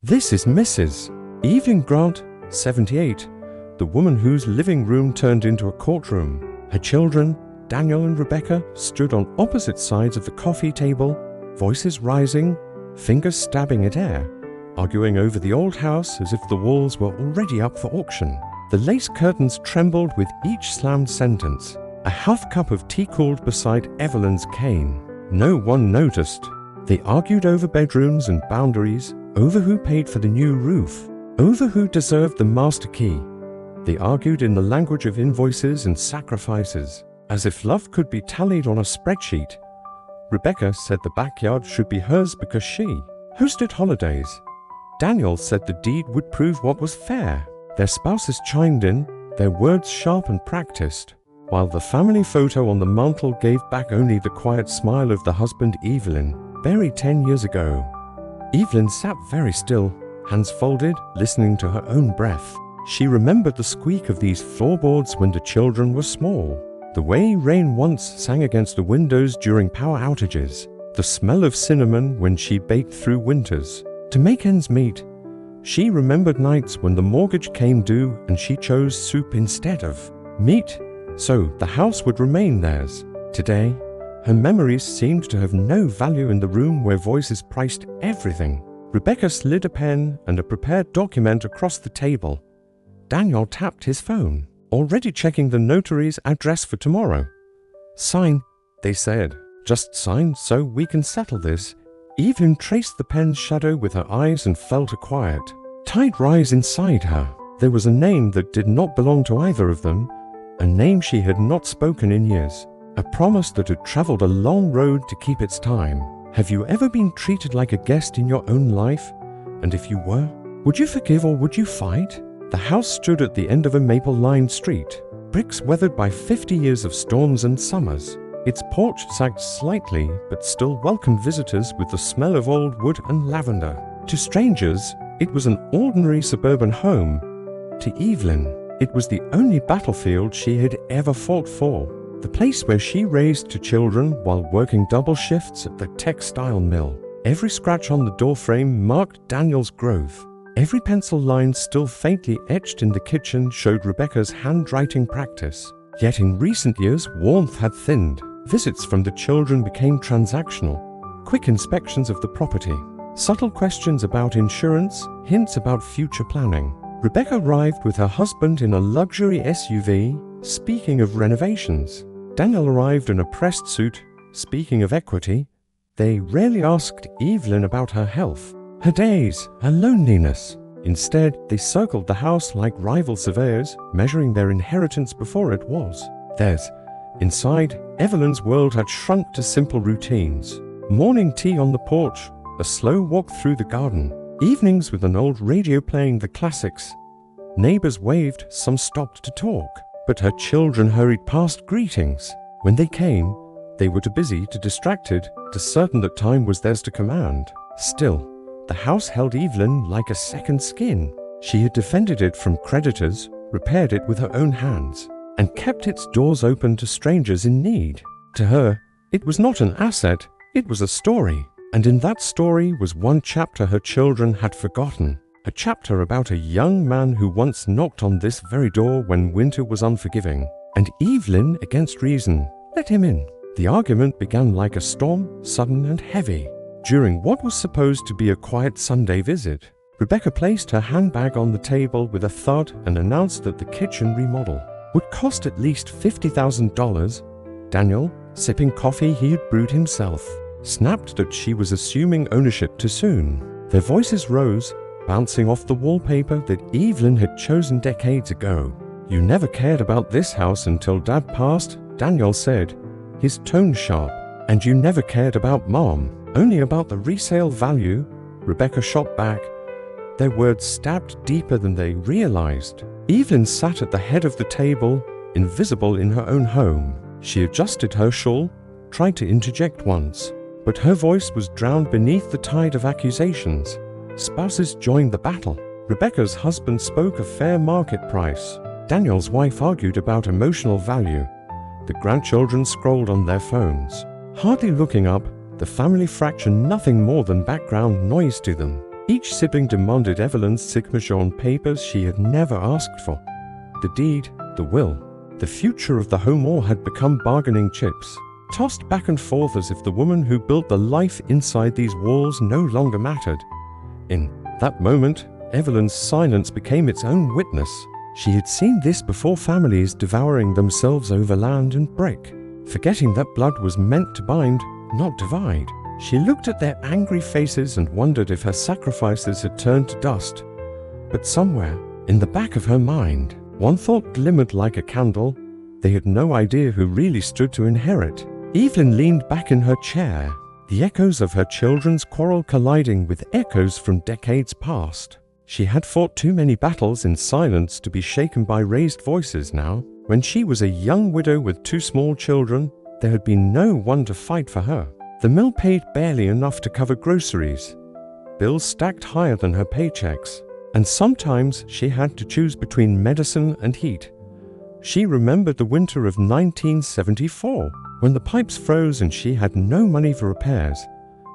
This is Mrs. Evelyn Grant, 78, the woman whose living room turned into a courtroom. Her children, Daniel and Rebecca, stood on opposite sides of the coffee table, voices rising, fingers stabbing at air, arguing over the old house as if the walls were already up for auction. The lace curtains trembled with each slammed sentence. A half cup of tea cooled beside Evelyn's cane. No one noticed. They argued over bedrooms and boundaries, over who paid for the new roof, over who deserved the master key. They argued in the language of invoices and sacrifices, as if love could be tallied on a spreadsheet. Rebecca said the backyard should be hers because she hosted holidays. Daniel said the deed would prove what was fair. Their spouses chimed in, their words sharp and practiced, while the family photo on the mantel gave back only the quiet smile of the husband Evelyn, buried 10 years ago. Evelyn sat very still, hands folded, listening to her own breath. She remembered the squeak of these floorboards when the children were small, the way rain once sang against the windows during power outages, the smell of cinnamon when she baked through winters to make ends meet. She remembered nights when the mortgage came due and she chose soup instead of meat, so the house would remain theirs. Today, her memories seemed to have no value in the room where voices priced everything. Rebecca slid a pen and a prepared document across the table. Daniel tapped his phone, already checking the notary's address for tomorrow. "Sign," they said. "Just sign so we can settle this." Evelyn traced the pen's shadow with her eyes and felt a quiet tide rise inside her. There was a name that did not belong to either of them, a name she had not spoken in years. A promise that had traveled a long road to keep its time. Have you ever been treated like a guest in your own life? And if you were, would you forgive or would you fight? The house stood at the end of a maple-lined street, bricks weathered by 50 years of storms and summers. Its porch sagged slightly, but still welcomed visitors with the smell of old wood and lavender. To strangers, it was an ordinary suburban home. To Evelyn, it was the only battlefield she had ever fought for. The place where she raised two children while working double shifts at the textile mill. Every scratch on the doorframe marked Daniel's growth. Every pencil line still faintly etched in the kitchen showed Rebecca's handwriting practice. Yet in recent years, warmth had thinned. Visits from the children became transactional. Quick inspections of the property. Subtle questions about insurance, hints about future planning. Rebecca arrived with her husband in a luxury SUV, speaking of renovations. Daniel arrived in a pressed suit, speaking of equity. They rarely asked Evelyn about her health, her days, her loneliness. Instead, they circled the house like rival surveyors, measuring their inheritance before it was theirs. Inside, Evelyn's world had shrunk to simple routines. Morning tea on the porch, a slow walk through the garden, evenings with an old radio playing the classics. Neighbors waved, some stopped to talk, but her children hurried past greetings. When they came, they were too busy, too distracted, too certain that time was theirs to command. Still, the house held Evelyn like a second skin. She had defended it from creditors, repaired it with her own hands, and kept its doors open to strangers in need. To her, it was not an asset, it was a story. And in that story was one chapter her children had forgotten. A chapter about a young man who once knocked on this very door when winter was unforgiving. And Evelyn, against reason, let him in. The argument began like a storm, sudden and heavy. During what was supposed to be a quiet Sunday visit, Rebecca placed her handbag on the table with a thud and announced that the kitchen remodel would cost at least $50,000. Daniel, sipping coffee he had brewed himself, snapped that she was assuming ownership too soon. Their voices rose, bouncing off the wallpaper that Evelyn had chosen decades ago. "You never cared about this house until Dad passed," Daniel said, his tone sharp. "And you never cared about Mom, only about the resale value," Rebecca shot back. Their words stabbed deeper than they realized. Evelyn sat at the head of the table, invisible in her own home. She adjusted her shawl, tried to interject once, but her voice was drowned beneath the tide of accusations. Spouses joined the battle. Rebecca's husband spoke a fair market price. Daniel's wife argued about emotional value. The grandchildren scrolled on their phones, hardly looking up, the family fraction nothing more than background noise to them. Each sibling demanded Evelyn's signature on papers she had never asked for. The deed, the will, the future of the home all had become bargaining chips, tossed back and forth as if the woman who built the life inside these walls no longer mattered. In that moment, Evelyn's silence became its own witness. She had seen this before, families devouring themselves over land and brick, forgetting that blood was meant to bind, not divide. She looked at their angry faces and wondered if her sacrifices had turned to dust. But somewhere, in the back of her mind, one thought glimmered like a candle. They had no idea who really stood to inherit. Evelyn leaned back in her chair, the echoes of her children's quarrel colliding with echoes from decades past. She had fought too many battles in silence to be shaken by raised voices now. When she was a young widow with 2 small children, there had been no one to fight for her. The mill paid barely enough to cover groceries. Bills stacked higher than her paychecks, and sometimes she had to choose between medicine and heat. She remembered the winter of 1974, when the pipes froze and she had no money for repairs.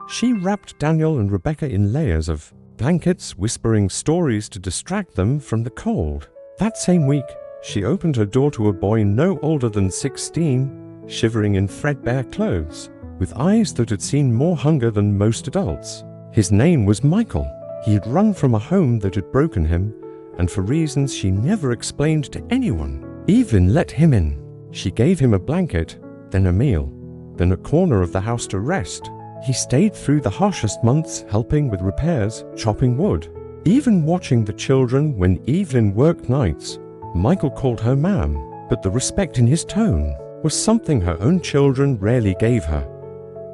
She wrapped Daniel and Rebecca in layers of blankets, whispering stories to distract them from the cold. That same week, she opened her door to a boy no older than 16, shivering in threadbare clothes, with eyes that had seen more hunger than most adults. His name was Michael. He had run from a home that had broken him, and for reasons she never explained to anyone. Evelyn let him in. She gave him a blanket, then a meal, then a corner of the house to rest. He stayed through the harshest months, helping with repairs, chopping wood, even watching the children when Evelyn worked nights. Michael called her ma'am, but the respect in his tone was something her own children rarely gave her.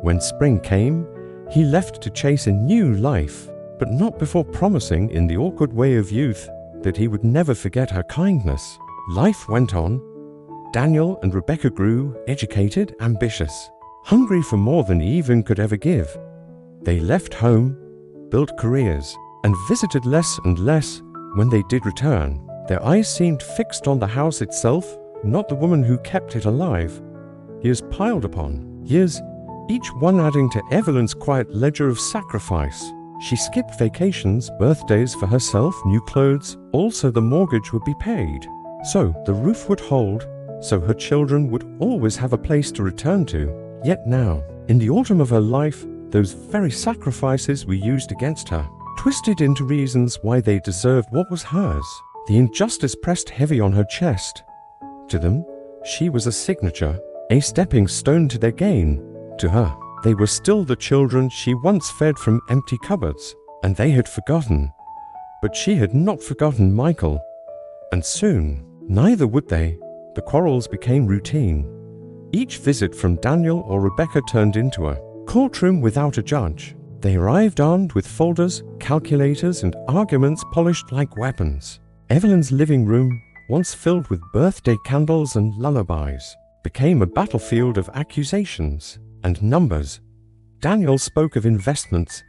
When spring came, he left to chase a new life, but not before promising, in the awkward way of youth, that he would never forget her kindness. Life went on. Daniel and Rebecca grew, educated, ambitious, hungry for more than Evelyn could ever give. They left home, built careers, and visited less and less when they did return. Their eyes seemed fixed on the house itself, not the woman who kept it alive. Years piled upon years, each one adding to Evelyn's quiet ledger of sacrifice. She skipped vacations, birthdays for herself, new clothes, also the mortgage would be paid. So the roof would hold, so her children would always have a place to return to. Yet now, in the autumn of her life, those very sacrifices were used against her, twisted into reasons why they deserved what was hers. The injustice pressed heavy on her chest. To them, she was a signature, a stepping stone to their gain. To her, they were still the children she once fed from empty cupboards, and they had forgotten. But she had not forgotten Michael. And soon, neither would they. The quarrels became routine. Each visit from Daniel or Rebecca turned into a courtroom without a judge. They arrived armed with folders, calculators, and arguments polished like weapons. Evelyn's living room, once filled with birthday candles and lullabies, became a battlefield of accusations and numbers. Daniel spoke of investments.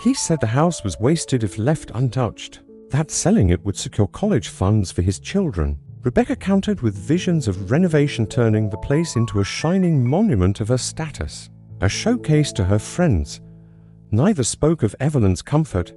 He said the house was wasted if left untouched, that selling it would secure college funds for his children. Rebecca countered with visions of renovation, turning the place into a shining monument of her status, a showcase to her friends. Neither spoke of Evelyn's comfort,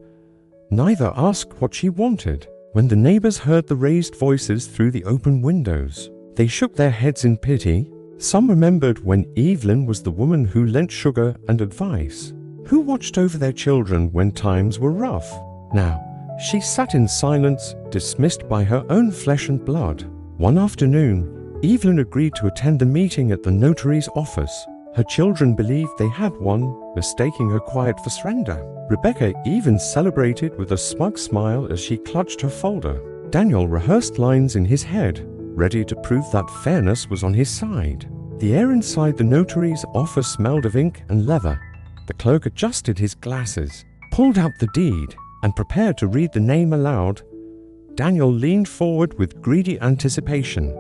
neither asked what she wanted. When the neighbors heard the raised voices through the open windows, they shook their heads in pity. Some remembered when Evelyn was the woman who lent sugar and advice, who watched over their children when times were rough. Now, she sat in silence, dismissed by her own flesh and blood. One afternoon, Evelyn agreed to attend a meeting at the notary's office. Her children believed they had one, mistaking her quiet for surrender. Rebecca even celebrated with a smug smile as she clutched her folder. Daniel rehearsed lines in his head, ready to prove that fairness was on his side. The air inside the notary's office smelled of ink and leather. The clerk adjusted his glasses, pulled out the deed, and prepared to read the name aloud. Daniel leaned forward with greedy anticipation.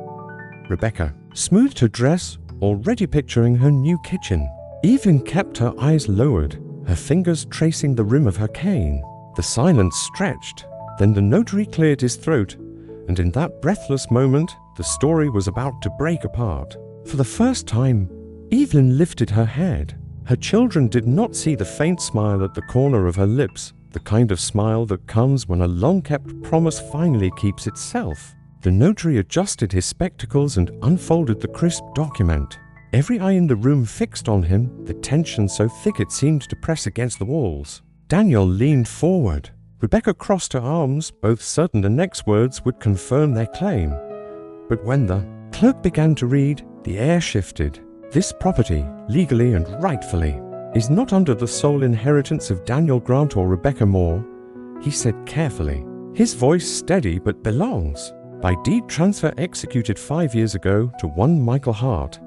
Rebecca smoothed her dress, already picturing her new kitchen. Evelyn kept her eyes lowered, her fingers tracing the rim of her cane. The silence stretched. Then the notary cleared his throat, and in that breathless moment, the story was about to break apart. For the first time, Evelyn lifted her head. Her children did not see the faint smile at the corner of her lips, the kind of smile that comes when a long-kept promise finally keeps itself. The notary adjusted his spectacles and unfolded the crisp document. Every eye in the room fixed on him, the tension so thick it seemed to press against the walls. Daniel leaned forward. Rebecca crossed her arms, both certain the next words would confirm their claim. But when the clerk began to read, the air shifted. This property, legally and rightfully, is not under the sole inheritance of Daniel Grant or Rebecca Moore, he said carefully, his voice steady, but belongs. By deed transfer executed 5 years ago to one Michael Hart.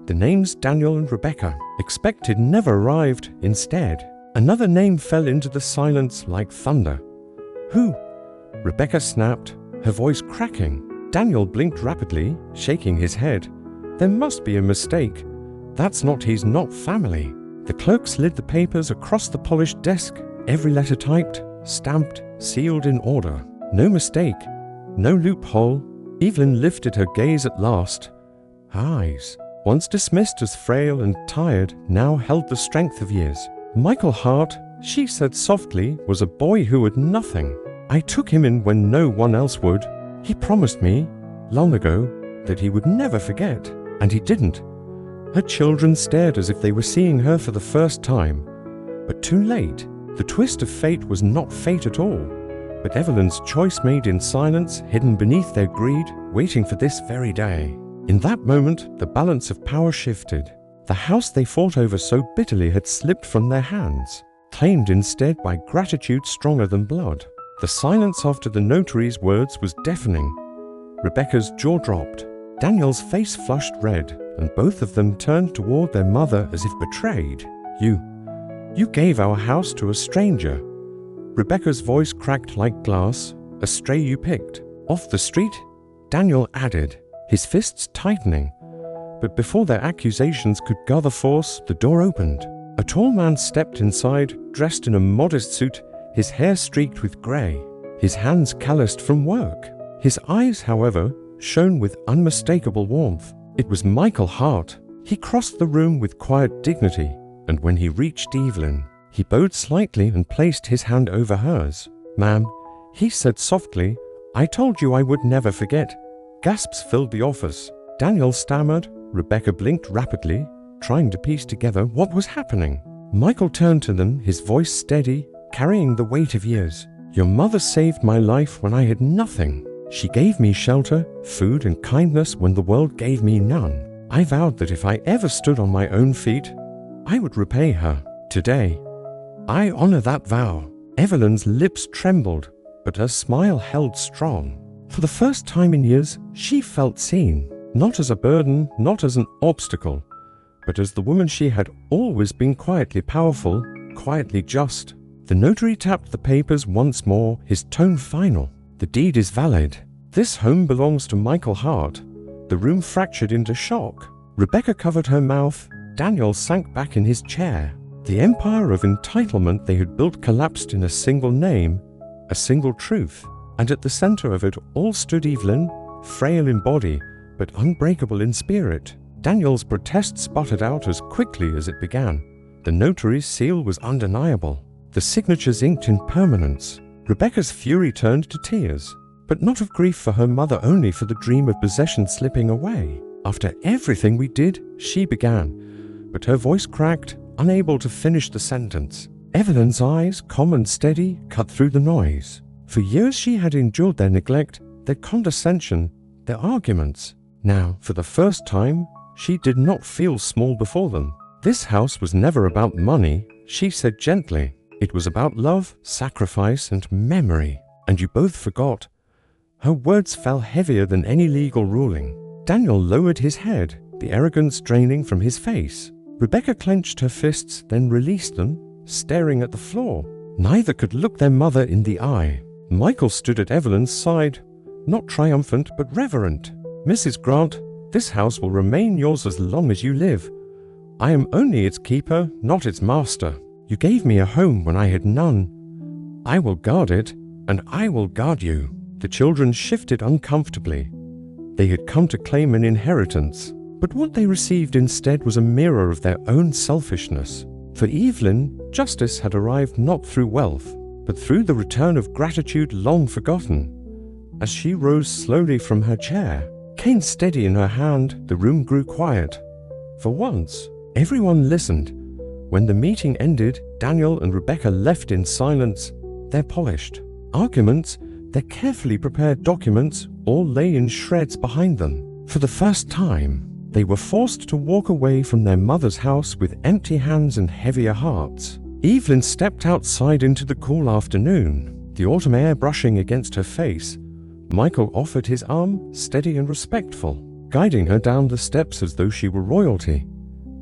The names Daniel and Rebecca, expected, never arrived. Instead, another name fell into the silence like thunder. Who? Rebecca snapped, her voice cracking. Daniel blinked rapidly, shaking his head. There must be a mistake. He's not family. The clerk slid the papers across the polished desk, every letter typed, stamped, sealed in order. No mistake. No loophole. Evelyn lifted her gaze at last. Her eyes, once dismissed as frail and tired, now held the strength of years. Michael Hart, she said softly, was a boy who had nothing. I took him in when no one else would. He promised me, long ago, that he would never forget, and he didn't. Her children stared as if they were seeing her for the first time. But too late. The twist of fate was not fate at all, but Evelyn's choice made in silence, hidden beneath their greed, waiting for this very day. In that moment, the balance of power shifted. The house they fought over so bitterly had slipped from their hands, claimed instead by gratitude stronger than blood. The silence after the notary's words was deafening. Rebecca's jaw dropped. Daniel's face flushed red, and both of them turned toward their mother as if betrayed. You gave our house to a stranger. Rebecca's voice cracked like glass. A stray you picked. Off the street? Daniel added, his fists tightening. But before their accusations could gather force, the door opened. A tall man stepped inside, dressed in a modest suit, his hair streaked with grey, his hands calloused from work. His eyes, however, shone with unmistakable warmth. It was Michael Hart. He crossed the room with quiet dignity, and when he reached Evelyn, he bowed slightly and placed his hand over hers. Ma'am, he said softly, I told you I would never forget. Gasps filled the office. Daniel stammered. Rebecca blinked rapidly, trying to piece together what was happening. Michael turned to them, his voice steady, carrying the weight of years. Your mother saved my life when I had nothing. She gave me shelter, food, and kindness when the world gave me none. I vowed that if I ever stood on my own feet, I would repay her. Today, I honor that vow. Evelyn's lips trembled, but her smile held strong. For the first time in years, she felt seen, not as a burden, not as an obstacle, but as the woman she had always been, quietly powerful, quietly just. The notary tapped the papers once more, his tone final. The deed is valid. This home belongs to Michael Hart. The room fractured into shock. Rebecca covered her mouth. Daniel sank back in his chair. The empire of entitlement they had built collapsed in a single name, a single truth. And at the center of it all stood Evelyn, frail in body, but unbreakable in spirit. Daniel's protest sputtered out as quickly as it began. The notary's seal was undeniable. The signatures inked in permanence. Rebecca's fury turned to tears, but not of grief for her mother, only for the dream of possession slipping away. After everything we did, she began, but her voice cracked, unable to finish the sentence. Evelyn's eyes, calm and steady, cut through the noise. For years she had endured their neglect, their condescension, their arguments. Now, for the first time, she did not feel small before them. This house was never about money, she said gently. It was about love, sacrifice, and memory. And you both forgot. Her words fell heavier than any legal ruling. Daniel lowered his head, the arrogance draining from his face. Rebecca clenched her fists, then released them, staring at the floor. Neither could look their mother in the eye. Michael stood at Evelyn's side, not triumphant but reverent. Mrs. Grant, this house will remain yours as long as you live. I am only its keeper, not its master. You gave me a home when I had none. I will guard it, and I will guard you. The children shifted uncomfortably. They had come to claim an inheritance, but what they received instead was a mirror of their own selfishness. For Evelyn, justice had arrived not through wealth, but through the return of gratitude long forgotten. As she rose slowly from her chair, cane steady in her hand, the room grew quiet. For once, everyone listened. When the meeting ended, Daniel and Rebecca left in silence. Their polished arguments, their carefully prepared documents, all lay in shreds behind them. For the first time, they were forced to walk away from their mother's house with empty hands and heavier hearts. Evelyn stepped outside into the cool afternoon, the autumn air brushing against her face. Michael offered his arm, steady and respectful, guiding her down the steps as though she were royalty.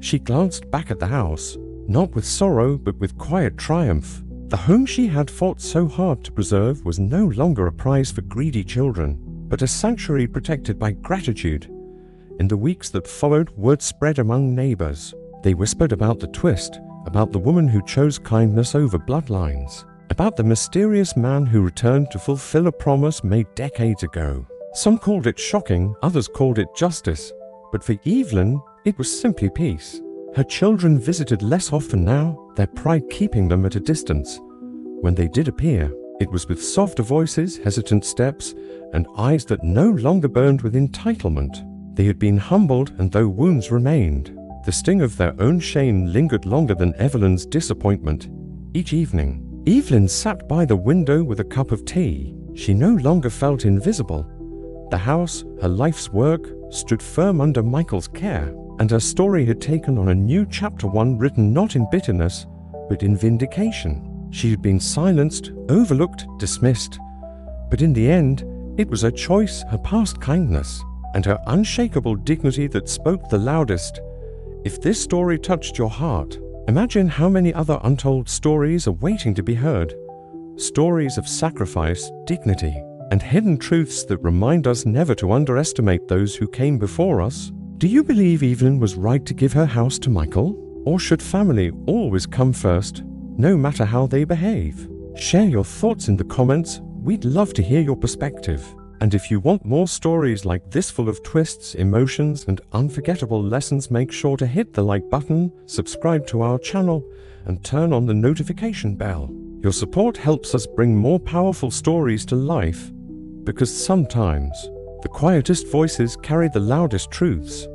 She glanced back at the house, not with sorrow but with quiet triumph. The home she had fought so hard to preserve was no longer a prize for greedy children, but a sanctuary protected by gratitude. In the weeks that followed, word spread among neighbors. They whispered about the twist, about the woman who chose kindness over bloodlines, about the mysterious man who returned to fulfill a promise made decades ago. Some called it shocking, others called it justice, but for Evelyn, it was simply peace. Her children visited less often now, their pride keeping them at a distance. When they did appear, it was with softer voices, hesitant steps, and eyes that no longer burned with entitlement. They had been humbled, and though wounds remained, the sting of their own shame lingered longer than Evelyn's disappointment. Each evening, Evelyn sat by the window with a cup of tea. She no longer felt invisible. The house, her life's work, stood firm under Michael's care, and her story had taken on a new chapter, one written not in bitterness, but in vindication. She had been silenced, overlooked, dismissed. But in the end, it was her choice, her past kindness, and her unshakable dignity that spoke the loudest. If this story touched your heart, imagine how many other untold stories are waiting to be heard. Stories of sacrifice, dignity, and hidden truths that remind us never to underestimate those who came before us. Do you believe Evelyn was right to give her house to Michael? Or should family always come first, no matter how they behave? Share your thoughts in the comments. We'd love to hear your perspective. And if you want more stories like this full of twists, emotions, and unforgettable lessons, make sure to hit the like button, subscribe to our channel, and turn on the notification bell. Your support helps us bring more powerful stories to life, because sometimes the quietest voices carry the loudest truths.